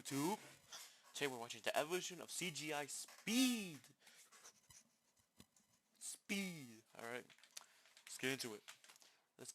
YouTube. Today we're watching the evolution of CGI speed. Alright, let's get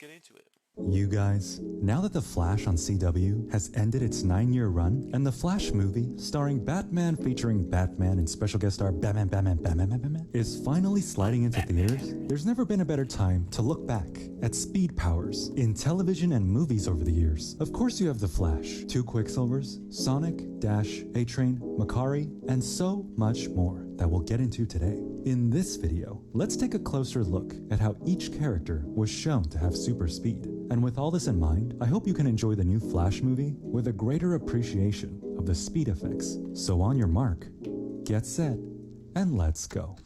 into it. You guys, now that The Flash on CW has ended its 9-year run, and The Flash movie, starring Batman featuring Batman and special guest star Batman, is finally sliding into theaters, there's never been a better time to look back at speed powers in television and movies over the years. Of course you have The Flash, 2 Quicksilvers, Sonic, Dash, A-Train, Makari, and so much more that we'll get into today. In this video, let's take a closer look at how each character was shown to have super speed. And with all this in mind, I hope you can enjoy the new Flash movie with a greater appreciation of the speed effects. So on your mark, get set, and let's go.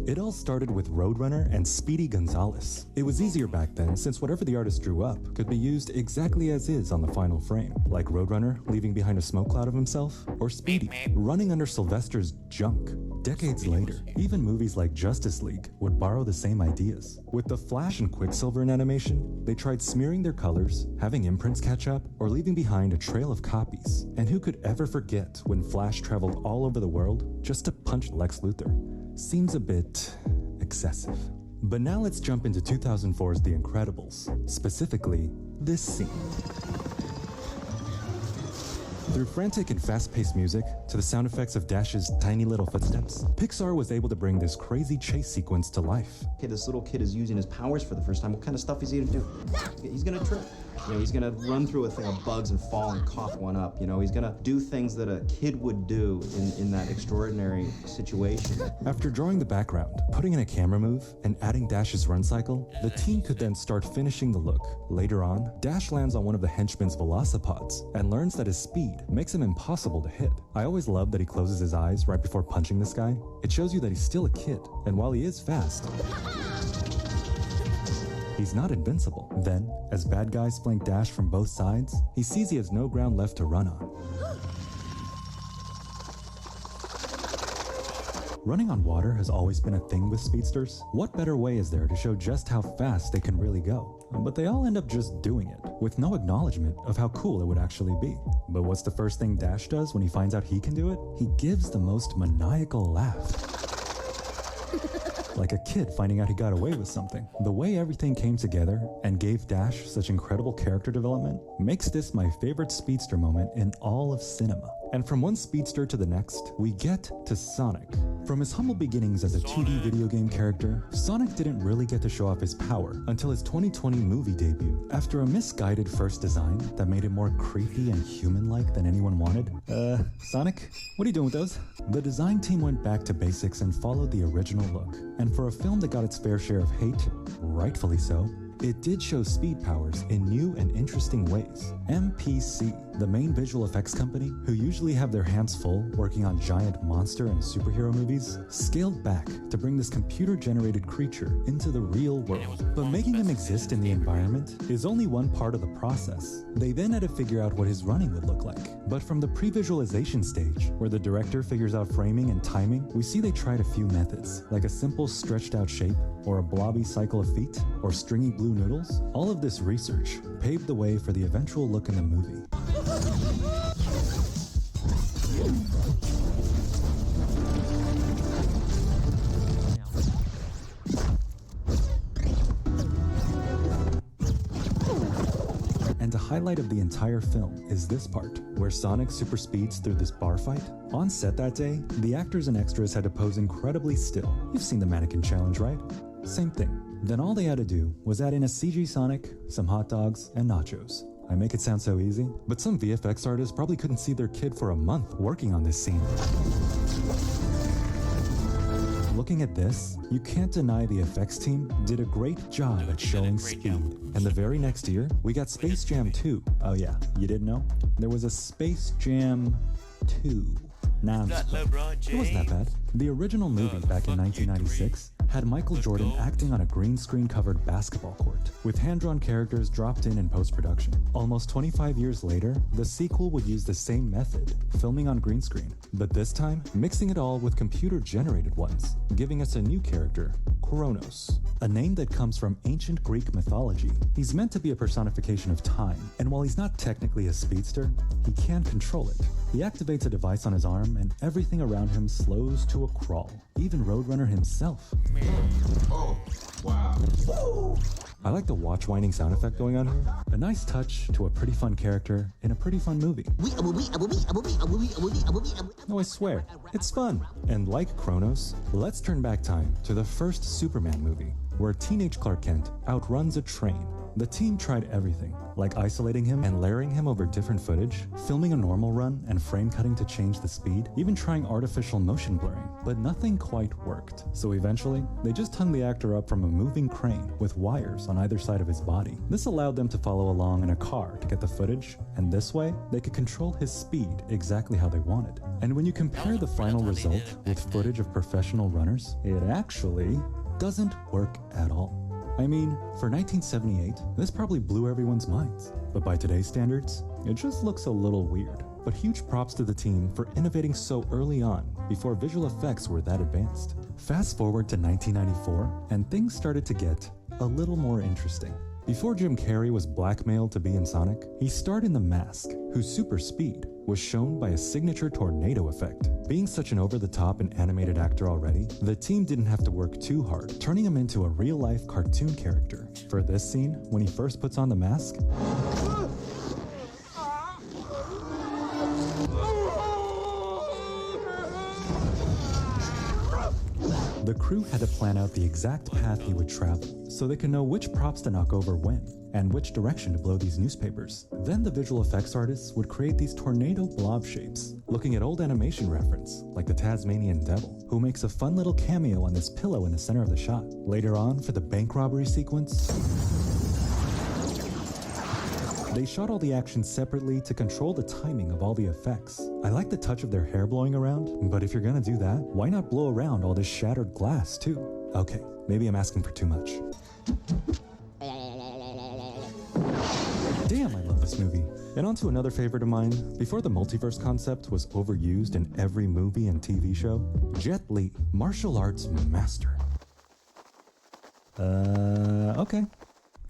It all started with Roadrunner and Speedy Gonzalez. It was easier back then since whatever the artist drew up could be used exactly as is on the final frame, like Roadrunner leaving behind a smoke cloud of himself, or Speedy running under Sylvester's junk. Decades later, even movies like Justice League would borrow the same ideas. With the Flash and Quicksilver in animation, they tried smearing their colors, having imprints catch up, or leaving behind a trail of copies. And who could ever forget when Flash traveled all over the world just to punch Lex Luthor? Seems a bit excessive. But now let's jump into 2004's The Incredibles, specifically this scene. Through frantic and fast-paced music, to the sound effects of Dash's tiny little footsteps, Pixar was able to bring this crazy chase sequence to life. Okay, this little kid is using his powers for the first time. What kind of stuff is he gonna do? He's gonna trip. He's gonna run through a thing of bugs and fall and cough one up. He's gonna do things that a kid would do in that extraordinary situation. After drawing the background, putting in a camera move, and adding Dash's run cycle, the team could then start finishing the look. Later on, Dash lands on one of the henchmen's velocipods and learns that his speed makes him impossible to hit. I always love that he closes his eyes right before punching this guy. It shows you that he's still a kid, and while he is fast, he's not invincible. Then, as bad guys flank Dash from both sides, he sees he has no ground left to run on. Running on water has always been a thing with speedsters. What better way is there to show just how fast they can really go? But they all end up just doing it, with no acknowledgement of how cool it would actually be. But what's the first thing Dash does when he finds out he can do it? He gives the most maniacal laugh. Like a kid finding out he got away with something. The way everything came together and gave Dash such incredible character development makes this my favorite speedster moment in all of cinema. And from one speedster to the next, we get to Sonic. From his humble beginnings as a 2D video game character, Sonic didn't really get to show off his power until his 2020 movie debut. After a misguided first design that made him more creepy and human-like than anyone wanted. Sonic? What are you doing with those? The design team went back to basics and followed the original look. And for a film that got its fair share of hate, rightfully so, it did show speed powers in new and interesting ways. MPC, the main visual effects company, who usually have their hands full working on giant monster and superhero movies, scaled back to bring this computer-generated creature into the real world. But making him exist in the environment is only one part of the process. They then had to figure out what his running would look like. But from the pre-visualization stage, where the director figures out framing and timing, we see they tried a few methods, like a simple stretched out shape, or a blobby cycle of feet, or stringy blue noodles. All of this research paved the way for the eventual look in the movie. And the highlight of the entire film is this part, where Sonic super speeds through this bar fight. On set that day, the actors and extras had to pose incredibly still. You've seen the mannequin challenge, right? Same thing. Then all they had to do was add in a CG Sonic, some hot dogs, and nachos. I make it sound so easy, but some VFX artists probably couldn't see their kid for a month working on this scene. Looking at this, you can't deny the effects team did a great job at showing speed. And the very next year, we got Space Jam 2. Oh yeah, you didn't know? There was a Space Jam 2. Nah, I'm just playing. It wasn't that bad. The original movie back in 1996 had Michael Jordan acting on a green screen covered basketball court, with hand-drawn characters dropped in post-production. Almost 25 years later, the sequel would use the same method, filming on green screen, but this time mixing it all with computer-generated ones, giving us a new character, Kronos, a name that comes from ancient Greek mythology. He's meant to be a personification of time, and while he's not technically a speedster, he can control it. He activates a device on his arm and everything around him slows to a crawl, even Roadrunner himself. Oh, wow. I like the watch winding sound effect going on here. A nice touch to a pretty fun character in a pretty fun movie. No, I swear, it's fun. And like Kronos, let's turn back time to the first Superman movie, where teenage Clark Kent outruns a train. The team tried everything, like isolating him and layering him over different footage, filming a normal run and frame cutting to change the speed, even trying artificial motion blurring, but nothing quite worked. So eventually, they just hung the actor up from a moving crane with wires on either side of his body. This allowed them to follow along in a car to get the footage, and this way, they could control his speed exactly how they wanted. And when you compare the final result with footage of professional runners, it actually doesn't work at all. I mean, for 1978, this probably blew everyone's minds. But by today's standards, it just looks a little weird. But huge props to the team for innovating so early on, before visual effects were that advanced. Fast forward to 1994, and things started to get a little more interesting. Before Jim Carrey was blackmailed to be in Sonic, he starred in The Mask, whose super speed was shown by a signature tornado effect. Being such an over-the-top and animated actor already, the team didn't have to work too hard, turning him into a real-life cartoon character. For this scene, when he first puts on the mask, the crew had to plan out the exact path he would travel, so they could know which props to knock over when, and which direction to blow these newspapers. Then the visual effects artists would create these tornado blob shapes, looking at old animation reference, like the Tasmanian Devil, who makes a fun little cameo on this pillow in the center of the shot. Later on, for the bank robbery sequence, they shot all the action separately to control the timing of all the effects. I like the touch of their hair blowing around, but if you're gonna do that, why not blow around all this shattered glass too? Okay, maybe I'm asking for too much. Damn, I love this movie. And on to another favorite of mine. Before the multiverse concept was overused in every movie and TV show, Jet Li, martial arts master. Okay.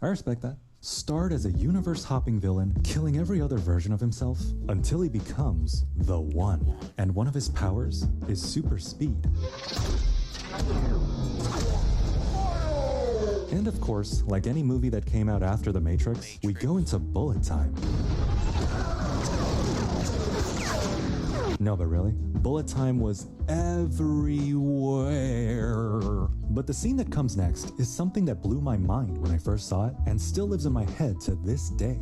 I respect that. Starred as a universe-hopping villain, killing every other version of himself until he becomes the One. And one of his powers is super speed. And of course, like any movie that came out after The Matrix, we go into bullet time. No, but really, bullet time was everywhere. But the scene that comes next is something that blew my mind when I first saw it and still lives in my head to this day.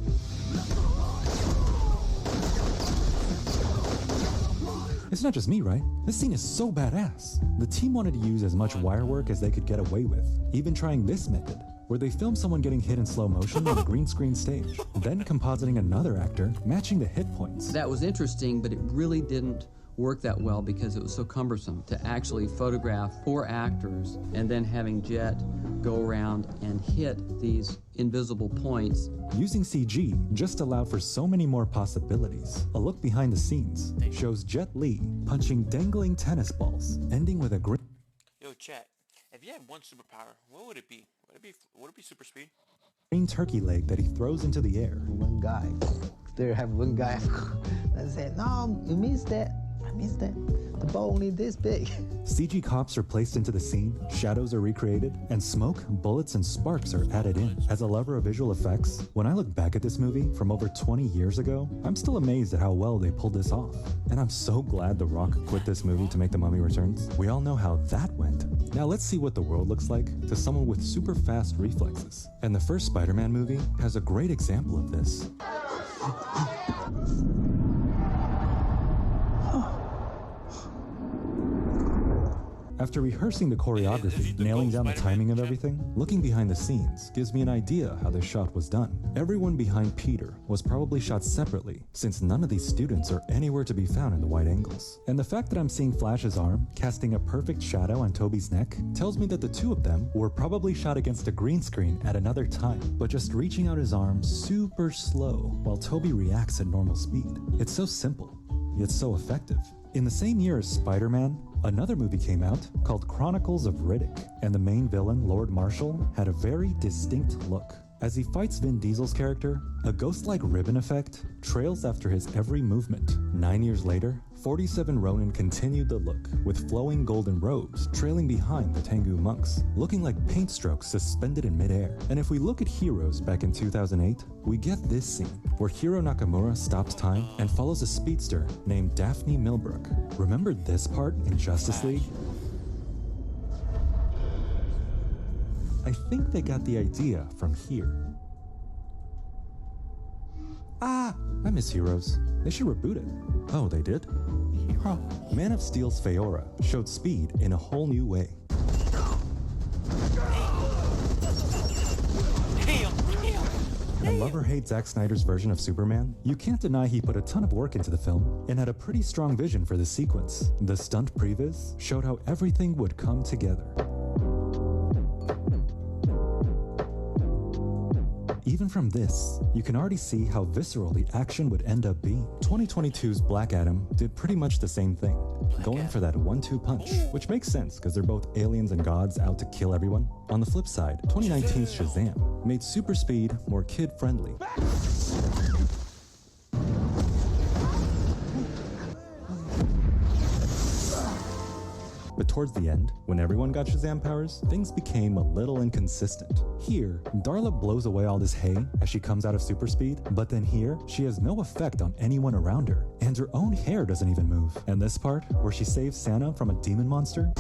It's not just me, right? This scene is so badass. The team wanted to use as much wire work as they could get away with, even trying this method, where they film someone getting hit in slow motion on a green screen stage, then compositing another actor, matching the hit points. That was interesting, but it really didn't work that well because it was so cumbersome to actually photograph 4 actors and then having Jet go around and hit these invisible points. Using CG just allowed for so many more possibilities. A look behind the scenes shows Jet Li punching dangling tennis balls, ending with a green... Yo, chat. If you had one superpower, what would it be? Would it be super speed? green turkey leg that he throws into the air. One guy. There have one guy that said, no, you missed that. I missed that. The ball only this big. CG cops are placed into the scene, shadows are recreated, and smoke, bullets, and sparks are added in. As a lover of visual effects, when I look back at this movie from over 20 years ago, I'm still amazed at how well they pulled this off. And I'm so glad The Rock quit this movie to make The Mummy Returns. We all know how that went. Now let's see what the world looks like to someone with super fast reflexes. And the first Spider-Man movie has a great example of this. After rehearsing the choreography, nailing down the timing of everything, looking behind the scenes gives me an idea how this shot was done. Everyone behind Peter was probably shot separately, since none of these students are anywhere to be found in the wide angles. And the fact that I'm seeing Flash's arm casting a perfect shadow on Toby's neck tells me that the two of them were probably shot against a green screen at another time, but just reaching out his arm super slow while Toby reacts at normal speed. It's so simple, yet so effective. In the same year as Spider-Man, another movie came out called Chronicles of Riddick, and the main villain, Lord Marshall, had a very distinct look. As he fights Vin Diesel's character, a ghost-like ribbon effect trails after his every movement. 9 years later, 47 Ronin continued the look, with flowing golden robes trailing behind the Tengu monks, looking like paint strokes suspended in midair. And if we look at Heroes back in 2008, we get this scene, where Hiro Nakamura stops time and follows a speedster named Daphne Millbrook. Remember this part in Justice League? I think they got the idea from here. Ah, I miss Heroes. They should reboot it. Oh, they did? Huh. Man of Steel's Feora showed speed in a whole new way. And love or hate Zack Snyder's version of Superman, you can't deny he put a ton of work into the film and had a pretty strong vision for this sequence. The stunt previs showed how everything would come together. Even from this, you can already see how visceral the action would end up being. 2022's Black Adam did pretty much the same thing, going for that 1-2 punch, which makes sense because they're both aliens and gods out to kill everyone. On the flip side, 2019's Shazam made super speed more kid-friendly. But towards the end, when everyone got Shazam powers, things became a little inconsistent. Here, Darla blows away all this hay as she comes out of super speed, but then here, she has no effect on anyone around her, and her own hair doesn't even move. And this part, where she saves Santa from a demon monster?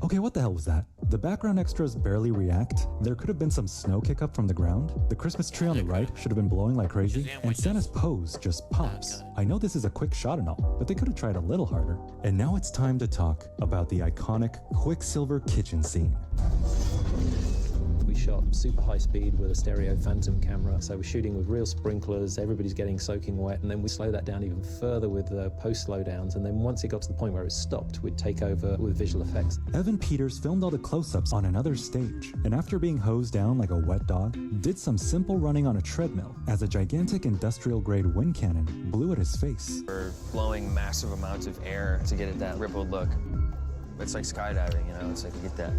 Okay, what the hell was that? The background extras barely react. There could have been some snow kick up from the ground. The Christmas tree on the right should have been blowing like crazy. And Santa's pose just pops. I know this is a quick shot and all, but they could have tried a little harder. And now it's time to talk about the iconic Quicksilver kitchen scene. We shot super high speed with a stereo phantom camera, so we're shooting with real sprinklers, everybody's getting soaking wet, and then we slow that down even further with the post slowdowns, and then once it got to the point where it stopped, we'd take over with visual effects. Evan Peters filmed all the close-ups on another stage, and after being hosed down like a wet dog, did some simple running on a treadmill as a gigantic industrial-grade wind cannon blew at his face. We're blowing massive amounts of air to get at that rippled look. It's like skydiving, you know, it's like you get that.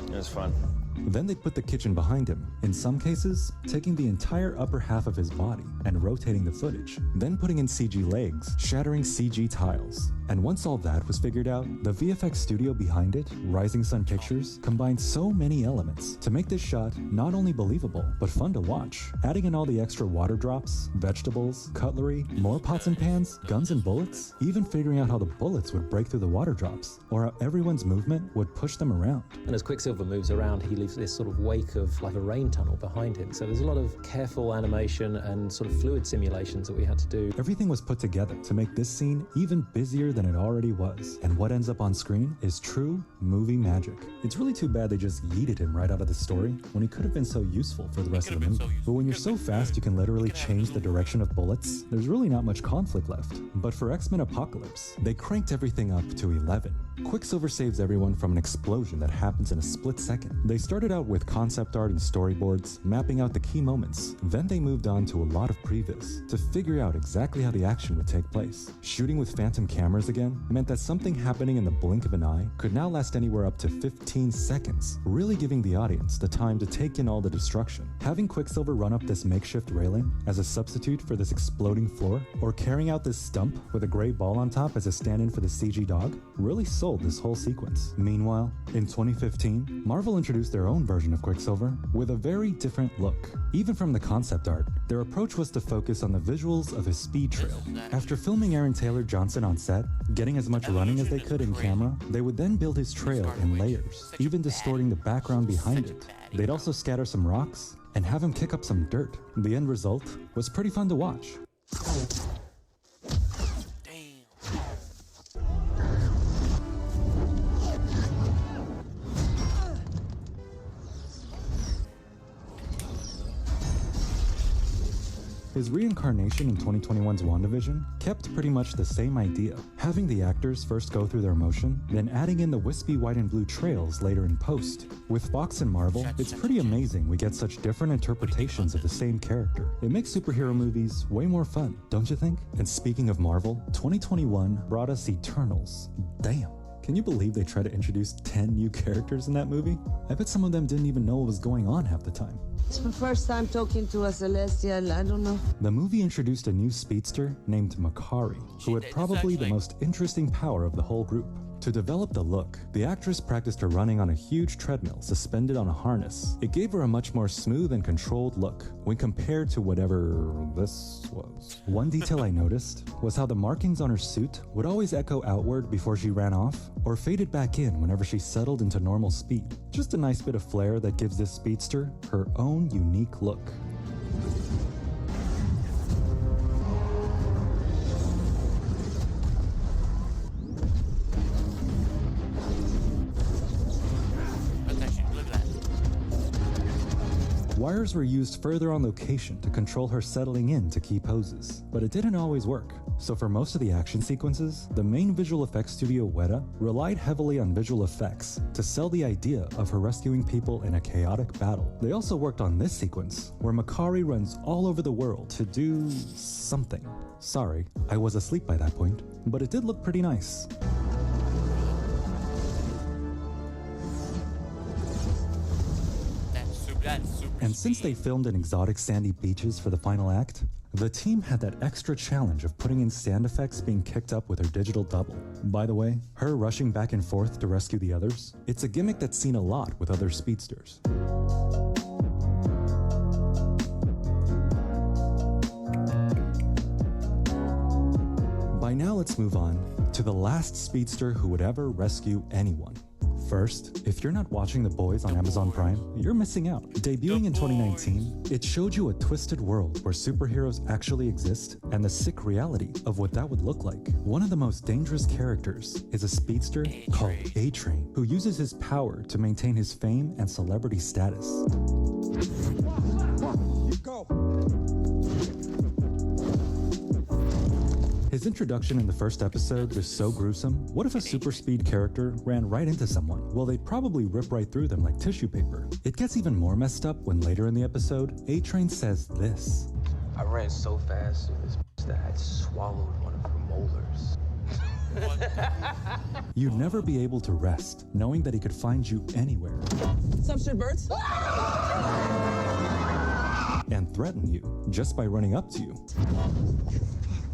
It was fun. Then they'd put the kitchen behind him, in some cases, taking the entire upper half of his body and rotating the footage, then putting in CG legs, shattering CG tiles. And once all that was figured out, the VFX studio behind it, Rising Sun Pictures, combined so many elements to make this shot not only believable, but fun to watch. Adding in all the extra water drops, vegetables, cutlery, more pots and pans, guns and bullets, even figuring out how the bullets would break through the water drops, or how everyone's movement would push them around. And as Quicksilver moves around, he leaves this sort of wake of like a rain tunnel behind him. So there's a lot of careful animation and sort of fluid simulations that we had to do. Everything was put together to make this scene even busier than it already was. And what ends up on screen is true movie magic. It's really too bad they just yeeted him right out of the story when he could have been so useful for the rest of the movie. But when you're so fast you can literally change the direction of bullets, there's really not much conflict left. But for X-Men Apocalypse, they cranked everything up to 11. Quicksilver saves everyone from an explosion that happens in a split second. They started out with concept art and storyboards, mapping out the key moments. Then they moved on to a lot of previs to figure out exactly how the action would take place. Shooting with phantom cameras again meant that something happening in the blink of an eye could now last anywhere up to 15 seconds, really giving the audience the time to take in all the destruction. Having Quicksilver run up this makeshift railing as a substitute for this exploding floor, or carrying out this stump with a gray ball on top as a stand-in for the CG dog, really sold this whole sequence. Meanwhile, in 2015, Marvel introduced their own version of Quicksilver with a very different look. Even from the concept art, their approach was to focus on the visuals of his speed trail. After filming Aaron Taylor Johnson on set, getting as much running as they could in camera, they would then build his trail in layers, even distorting the background behind it. They'd also scatter some rocks and have him kick up some dirt. The end result was pretty fun to watch. His reincarnation in 2021's WandaVision kept pretty much the same idea, having the actors first go through their motion, then adding in the wispy white and blue trails later in post. With Fox and Marvel, it's pretty amazing we get such different interpretations of the same character. It makes superhero movies way more fun, don't you think? And speaking of Marvel, 2021 brought us Eternals. Damn. Can you believe they tried to introduce 10 new characters in that movie? I bet some of them didn't even know what was going on half the time. It's my first time talking to a Celestial, I don't know. The movie introduced a new speedster named Makari, who had probably the most interesting power of the whole group. To develop the look, the actress practiced her running on a huge treadmill suspended on a harness. It gave her a much more smooth and controlled look when compared to whatever this was. One detail I noticed was how the markings on her suit would always echo outward before she ran off or faded back in whenever she settled into normal speed. Just a nice bit of flair that gives this speedster her own unique look. Wires were used further on location to control her settling in to key poses, but it didn't always work. So for most of the action sequences, the main visual effects studio Weta relied heavily on visual effects to sell the idea of her rescuing people in a chaotic battle. They also worked on this sequence, where Makari runs all over the world to do something. Sorry, I was asleep by that point, but it did look pretty nice. And since they filmed in exotic sandy beaches for the final act, the team had that extra challenge of putting in sand effects being kicked up with her digital double. By the way, her rushing back and forth to rescue the others, it's a gimmick that's seen a lot with other speedsters. By now let's move on to the last speedster who would ever rescue anyone. First, if you're not watching The Boys on Amazon Prime, you're missing out. Debuting in 2019, it showed you a twisted world where superheroes actually exist and the sick reality of what that would look like. One of the most dangerous characters is a speedster called A-Train, who uses his power to maintain his fame and celebrity status. Go. His introduction in the first episode was so gruesome. What if a super speed character ran right into someone? Well, they'd probably rip right through them like tissue paper. It gets even more messed up when later in the episode, A-Train says this. I ran so fast through this that I had swallowed one of her molars. You'd never be able to rest, knowing that he could find you anywhere. Some shitbirds? And threaten you just by running up to you.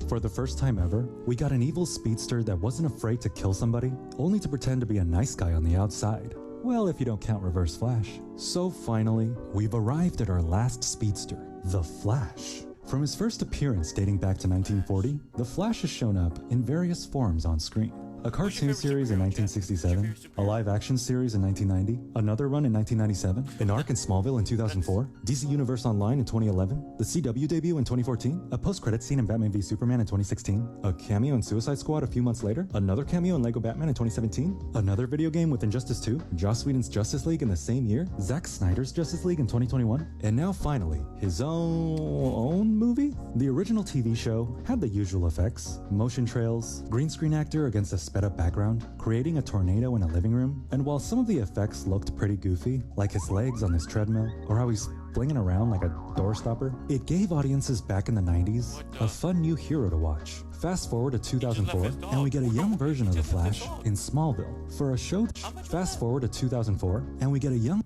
For the first time ever, we got an evil speedster that wasn't afraid to kill somebody, only to pretend to be a nice guy on the outside. Well, if you don't count Reverse Flash. So finally, we've arrived at our last speedster, the Flash. From his first appearance dating back to 1940, the Flash has shown up in various forms on screen. A cartoon series in 1967, a live-action series in 1990, another run in 1997, an arc in Smallville in 2004, DC Universe Online in 2011, the CW debut in 2014, a post-credits scene in Batman v Superman in 2016, a cameo in Suicide Squad a few months later, another cameo in Lego Batman in 2017, another video game with Injustice 2, Joss Whedon's Justice League in the same year, Zack Snyder's Justice League in 2021, and now finally, his own movie? The original TV show had the usual effects, motion trails, green screen actor against a sped up background, creating a tornado in a living room, and while some of the effects looked pretty goofy, like his legs on this treadmill, or how he's flinging around like a doorstopper, it gave audiences back in the 90s a fun new hero to watch. Fast forward to 2004, and we get a young version of the Flash in Smallville. For a show, fast forward to 2004, and we get a young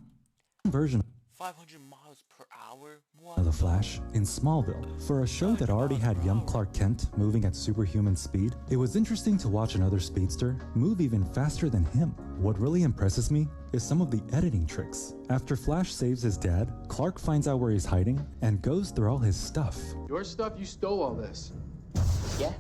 version 500 miles per hour? What? of the Flash in Smallville. For a show that already had young Clark Kent moving at superhuman speed, it was interesting to watch another speedster move even faster than him. What really impresses me is some of the editing tricks. After Flash saves his dad, Clark finds out where he's hiding and goes through all his stuff. Your stuff? You stole all this. Yeah.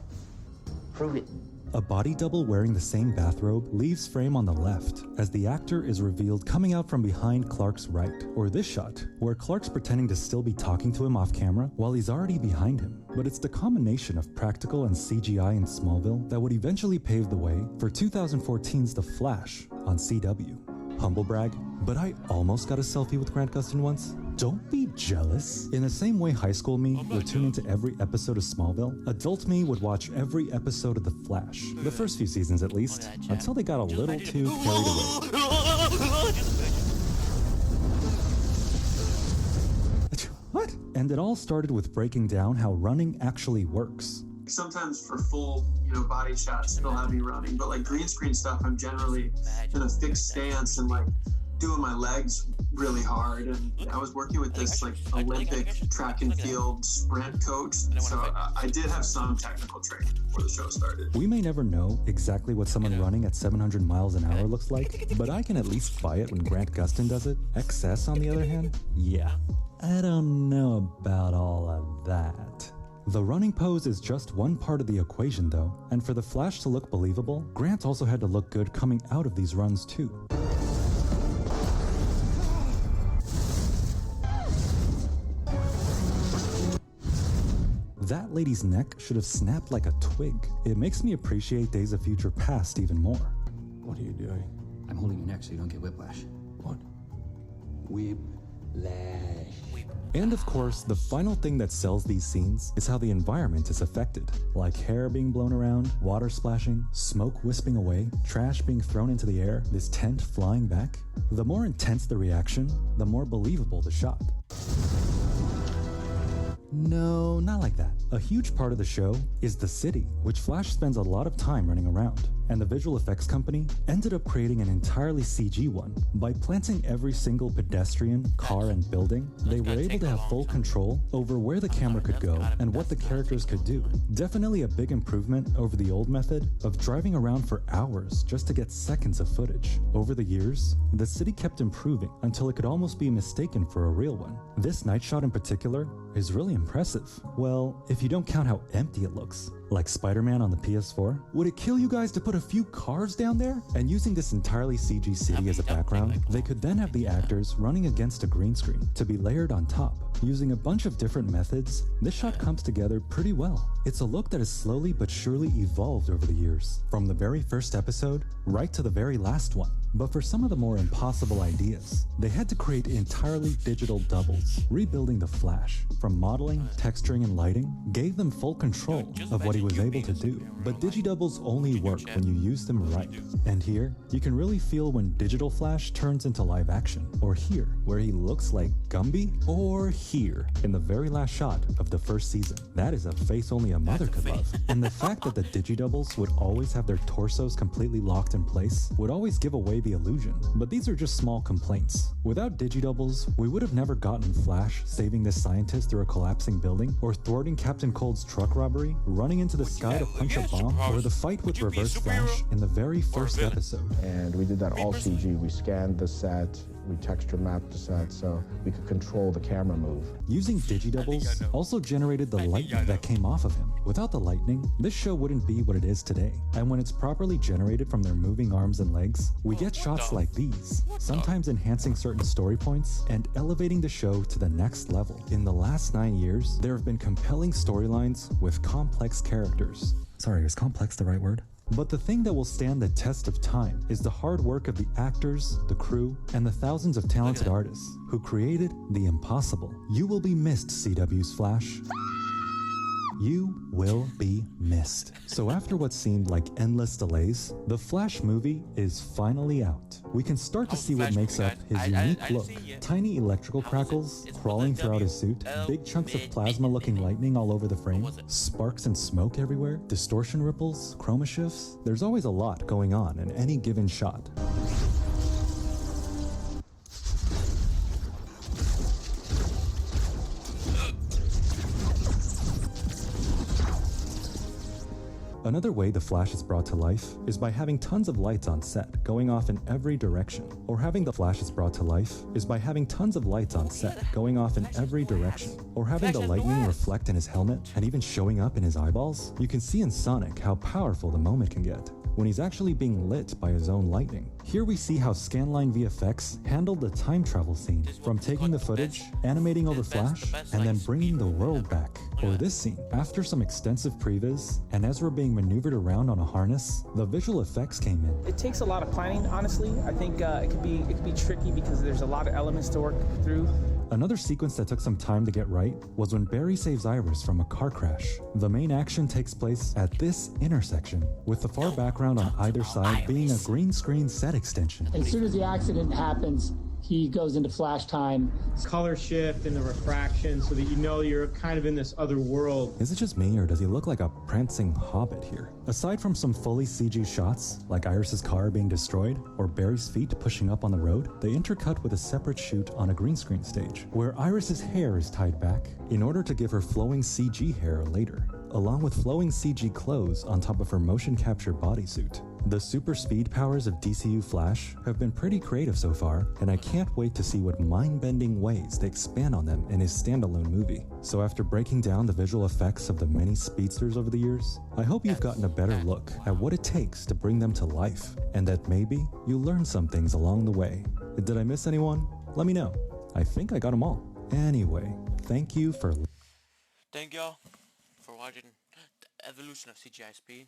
Prove it. A body double wearing the same bathrobe leaves frame on the left as the actor is revealed coming out from behind Clark's right, or this shot, where Clark's pretending to still be talking to him off camera while he's already behind him. But it's the combination of practical and CGI in Smallville that would eventually pave the way for 2014's The Flash on CW. Humble brag, but I almost got a selfie with Grant Gustin once. Don't be jealous. In the same way high school me would tune into every episode of Smallville, adult me would watch every episode of The Flash. The first few seasons at least, until they got a little too carried away. What? And it all started with breaking down how running actually works. Sometimes for full, body shots, they'll have me running, but like green screen stuff, I'm generally in a fixed stance and like doing my legs really hard. And I was working with this like Olympic track and field sprint coach, so I did have some technical training before the show started. We may never know exactly what someone running at 700 miles an hour looks like, but I can at least buy it when Grant Gustin does it. XS, on the other hand, yeah. I don't know about all of that. The running pose is just one part of the equation though, and for the Flash to look believable, Grant also had to look good coming out of these runs too. That lady's neck should have snapped like a twig. It makes me appreciate Days of Future Past even more. What are you doing? I'm holding your neck so you don't get whiplash. What? Whiplash. And of course, the final thing that sells these scenes is how the environment is affected. Like hair being blown around, water splashing, smoke wisping away, trash being thrown into the air, this tent flying back. The more intense the reaction, the more believable the shot. No, not like that. A huge part of the show is the city, which Flash spends a lot of time running around, and the visual effects company ended up creating an entirely CG one. By planting every single pedestrian, car, and building, they were able to have full control over where the camera could go and what the characters could do. Definitely a big improvement over the old method of driving around for hours just to get seconds of footage. Over the years, the city kept improving until it could almost be mistaken for a real one. This night shot in particular is really impressive. Well, if you don't count how empty it looks. Like Spider-Man on the PS4? Would it kill you guys to put a few cars down there? And using this entirely CG city as a background, they could then have the actors running against a green screen to be layered on top. Using a bunch of different methods, this shot comes together pretty well. It's a look that has slowly but surely evolved over the years, from the very first episode right to the very last one. But for some of the more impossible ideas, they had to create entirely digital doubles. Rebuilding the Flash, from modeling, texturing, and lighting, gave them full control of what he was able to do. But digidoubles only work when you use them right. And here, you can really feel when digital Flash turns into live action. Or here, where he looks like Gumby. Or here, in the very last shot of the first season. That is a face only a mother could love. And the fact that the digidoubles would always have their torsos completely locked in place would always give away the illusion. But these are just small complaints. Without digidoubles, we would have never gotten Flash saving this scientist through a collapsing building, or thwarting Captain Cold's truck robbery, running into the sky to punch a bomb, or the fight with Reverse Flash in the very first episode. And we did that all CG. We scanned the set, we texture mapped the set so we could control the camera move. Using digidoubles also generated the lightning that came off of him. Without the lightning, this show wouldn't be what it is today. And when it's properly generated from their moving arms and legs, we get shots like these, sometimes enhancing certain story points and elevating the show to the next level. In the last 9 years, there have been compelling storylines with complex characters. Sorry, is complex the right word? But the thing that will stand the test of time is the hard work of the actors, the crew, and the thousands of talented artists who created the impossible. You will be missed, CW's Flash. You will be missed. So after what seemed like endless delays, the Flash movie is finally out. We can start to see what makes up his unique look. Tiny electrical crackles crawling throughout his suit, big chunks of plasma-looking lightning all over the frame, sparks and smoke everywhere, distortion ripples, chroma shifts. There's always a lot going on in any given shot. Another way the Flash is brought to life is by having tons of lights on set, going off in every direction. Or having the Flash is brought to life is by having tons of lights on set, going off in every direction. Or having the lightning reflect in his helmet and even showing up in his eyeballs. You can see in Sonic how powerful the moment can get when he's actually being lit by his own lightning. Here we see how Scanline VFX handled the time travel scene, from taking the footage, animating over Flash, and then bringing the world back. Or this scene, after some extensive previs, and Ezra being maneuvered around on a harness, the visual effects came in. It takes a lot of planning, honestly. I think it could be tricky because there's a lot of elements to work through. Another sequence that took some time to get right was when Barry saves Iris from a car crash. The main action takes place at this intersection, with the far background on either side being a green screen set extension. As soon as the accident happens, he goes into flash time. Color shift and the refraction so that you know you're kind of in this other world. Is it just me, or does he look like a prancing hobbit here? Aside from some fully CG shots, like Iris's car being destroyed, or Barry's feet pushing up on the road, they intercut with a separate shoot on a green screen stage, where Iris's hair is tied back in order to give her flowing CG hair later, along with flowing CG clothes on top of her motion capture bodysuit. The super speed powers of DCU Flash have been pretty creative so far, and I can't wait to see what mind-bending ways they expand on them in his standalone movie. So after breaking down the visual effects of the many speedsters over the years, I hope you've gotten a better look at what it takes to bring them to life, and that maybe you learned some things along the way. Did I miss anyone? Let me know. I think I got them all. Anyway, thank you for... Thank y'all for watching the evolution of CGI speed.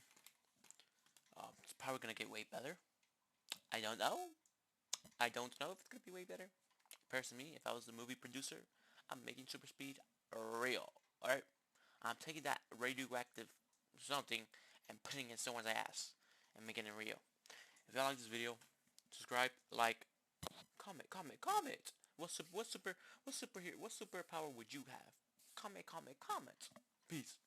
It's probably gonna get way better. I don't know. I don't know if it's gonna be way better. Personally, if I was the movie producer, I'm making super speed real. Alright? I'm taking that radioactive something and putting it in someone's ass and making it real. If y'all like this video, subscribe, like, comment. What superpower would you have? Comment. Peace.